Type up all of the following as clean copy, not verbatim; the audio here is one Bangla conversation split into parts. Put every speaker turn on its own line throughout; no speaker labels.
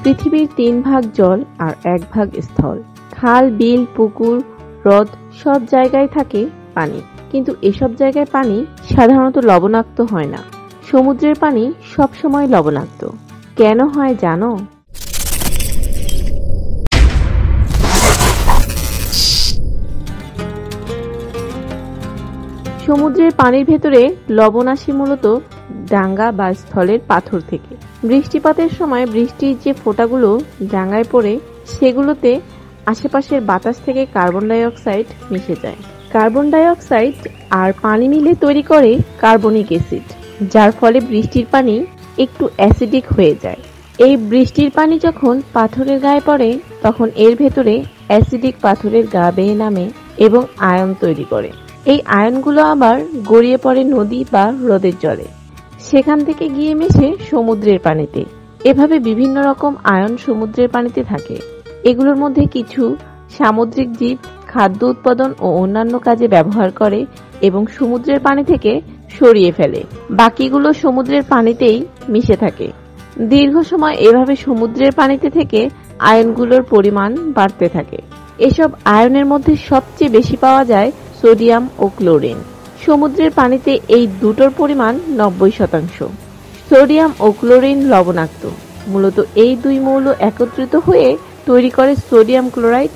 পৃথিবীর 3 ভাগ জল আর 1 ভাগ স্থল। খাল, বিল, পুকুর, হ্রদ সব জায়গায় থাকে পানি, কিন্তু এসব জায়গায় পানি সাধারণত লবণাক্ত হয় না। সমুদ্রের পানি সবসময় লবণাক্ত। কেন হয় জানো? সমুদ্রের পানির ভেতরে লবণ আসে মূলত ডাঙ্গা বা স্থলের পাথর থেকে। বৃষ্টিপাতের সময় বৃষ্টির যে ফোঁটাগুলো ডাঙ্গায় পড়ে, সেগুলোতে আশেপাশের বাতাস থেকে কার্বন ডাই অক্সাইড মিশে যায়। কার্বন ডাই অক্সাইড আর পানি মিলে তৈরি করে কার্বনিক অ্যাসিড, যার ফলে বৃষ্টির পানি একটু অ্যাসিডিক হয়ে যায়। এই বৃষ্টির পানি যখন পাথরের গায়ে পড়ে, তখন এর ভেতরে অ্যাসিডিক পাথরের গা বেয়ে নামে এবং আয়ন তৈরি করে। এই আয়নগুলো আবার গড়িয়ে পড়ে নদী বা হ্রদের জলে, সেখান থেকে গিয়ে মেশে সমুদ্রের পানিতে। এভাবে বিভিন্ন রকম আয়ন সমুদ্রের পানিতে থাকে। এগুলোর মধ্যে কিছু সামুদ্রিক জীব খাদ্য উৎপাদন ও অন্যান্য কাজে ব্যবহার করে এবং সমুদ্রের পানি থেকে সরিয়ে ফেলে। বাকিগুলো সমুদ্রের পানিতেই মিশে থাকে। দীর্ঘ সময় এভাবে সমুদ্রের পানিতে থেকে আয়নগুলোর পরিমাণ বাড়তে থাকে। এসব আয়নের মধ্যে সবচেয়ে বেশি পাওয়া যায় সোডিয়াম ও ক্লোরিন। সমুদ্রের পানিতে এই দুটোর পরিমাণ 90%। সোডিয়াম ও ক্লোরিন লবণাক্ত। মূলত এই দুই মৌল একত্রিত হয়ে তৈরি করে সোডিয়াম ক্লোরাইড,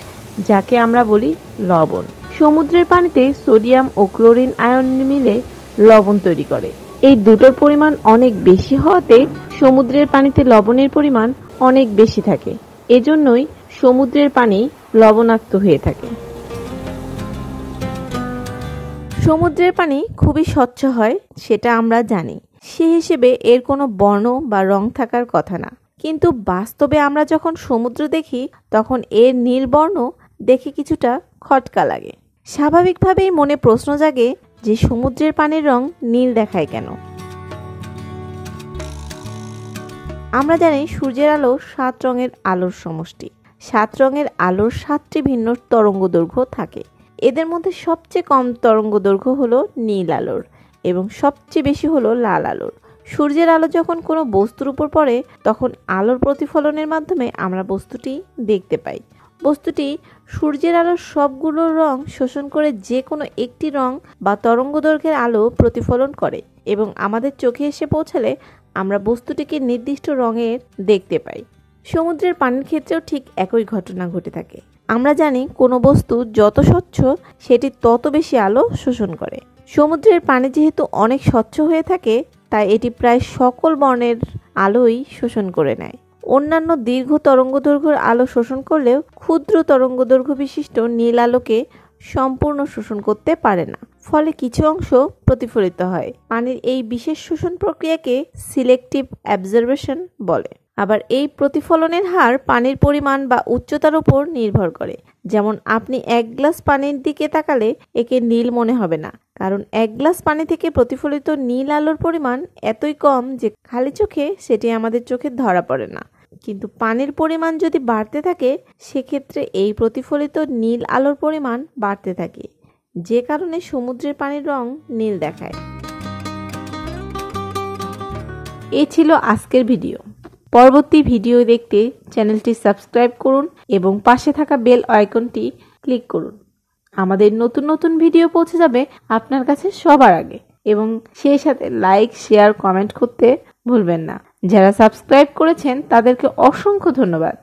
যাকে আমরা বলি লবণ। সমুদ্রের পানিতে সোডিয়াম ও ক্লোরিন আয়ন মিলে লবণ তৈরি করে। এই দুটোর পরিমাণ অনেক বেশি হওয়াতে সমুদ্রের পানিতে লবণের পরিমাণ অনেক বেশি থাকে। এজন্যই সমুদ্রের পানি লবণাক্ত হয়ে থাকে। সমুদ্রের পানি খুবই স্বচ্ছ হয়, সেটা আমরা জানি। সে হিসেবে এর কোনো বর্ণ বা রং থাকার কথা না। কিন্তু বাস্তবে আমরা যখন সমুদ্র দেখি, তখন এর নীল বর্ণ দেখে কিছুটা খটকা লাগে। স্বাভাবিকভাবেই মনে প্রশ্ন জাগে যে সমুদ্রের পানির রং নীল দেখায় কেন? আমরা জানি সূর্যের আলো 7 রঙের আলোর সমষ্টি। 7 রঙের আলোর 7টি ভিন্ন তরঙ্গদৈর্ঘ্য থাকে। এদের মধ্যে সবচেয়ে কম তরঙ্গদৈর্ঘ্য হলো নীল আলোর এবং সবচেয়ে বেশি হলো লাল আলোর। সূর্যের আলো যখন কোনো বস্তুর উপর পড়ে, তখন আলোর প্রতিফলনের মাধ্যমে আমরা বস্তুটি দেখতে পাই। বস্তুটি সূর্যের আলোর সবগুলো রং শোষণ করে যে কোনো একটি রং বা তরঙ্গদৈর্ঘ্যের আলো প্রতিফলন করে এবং আমাদের চোখে এসে পৌঁছালে আমরা বস্তুটিকে নির্দিষ্ট রঙের দেখতে পাই। সমুদ্রের পানির ক্ষেত্রেও ঠিক একই ঘটনা ঘটে থাকে। আমরা জানি কোনো বস্তু যত স্বচ্ছ, সেটি তত বেশি আলো শোষণ করে। সমুদ্রের পানি যেহেতু অনেক স্বচ্ছ হয়ে থাকে, তাই এটি প্রায় সকল বর্ণের আলোই শোষণ করে নেয়। অন্যান্য দীর্ঘ তরঙ্গদৈর্ঘ্যের আলো শোষণ করলেও ক্ষুদ্র তরঙ্গদৈর্ঘ্য বিশিষ্ট নীল আলোকে সম্পূর্ণ শোষণ করতে পারে না, ফলে কিছু অংশ প্রতিফলিত হয়। পানির এই বিশেষ শোষণ প্রক্রিয়াকে সিলেক্টিভ অ্যাবজর্বেশন বলে। আবার এই প্রতিফলনের হার পানির পরিমাণ বা উচ্চতার উপর নির্ভর করে। যেমন আপনি 1 গ্লাস পানির দিকে তাকালে একে নীল মনে হবে না, কারণ 1 গ্লাস পানি থেকে প্রতিফলিত নীল আলোর পরিমাণ এতই কম যে খালি চোখে সেটি আমাদের চোখে ধরা পড়ে না। কিন্তু পানির পরিমাণ যদি বাড়তে থাকে, সেক্ষেত্রে এই প্রতিফলিত নীল আলোর পরিমাণ বাড়তে থাকে, যে কারণে সমুদ্রের পানির রং নীল দেখায়। এই ছিল আজকের ভিডিও। পরবর্তী ভিডিও দেখতে চ্যানেলটি সাবস্ক্রাইব করুন এবং পাশে থাকা বেল আইকনটি ক্লিক করুন। আমাদের নতুন নতুন ভিডিও পৌঁছে যাবে আপনার কাছে সবার আগে, এবং সেই সাথে লাইক, শেয়ার, কমেন্ট করতে ভুলবেন না। যারা সাবস্ক্রাইব করেছেন তাদেরকে অসংখ্য ধন্যবাদ।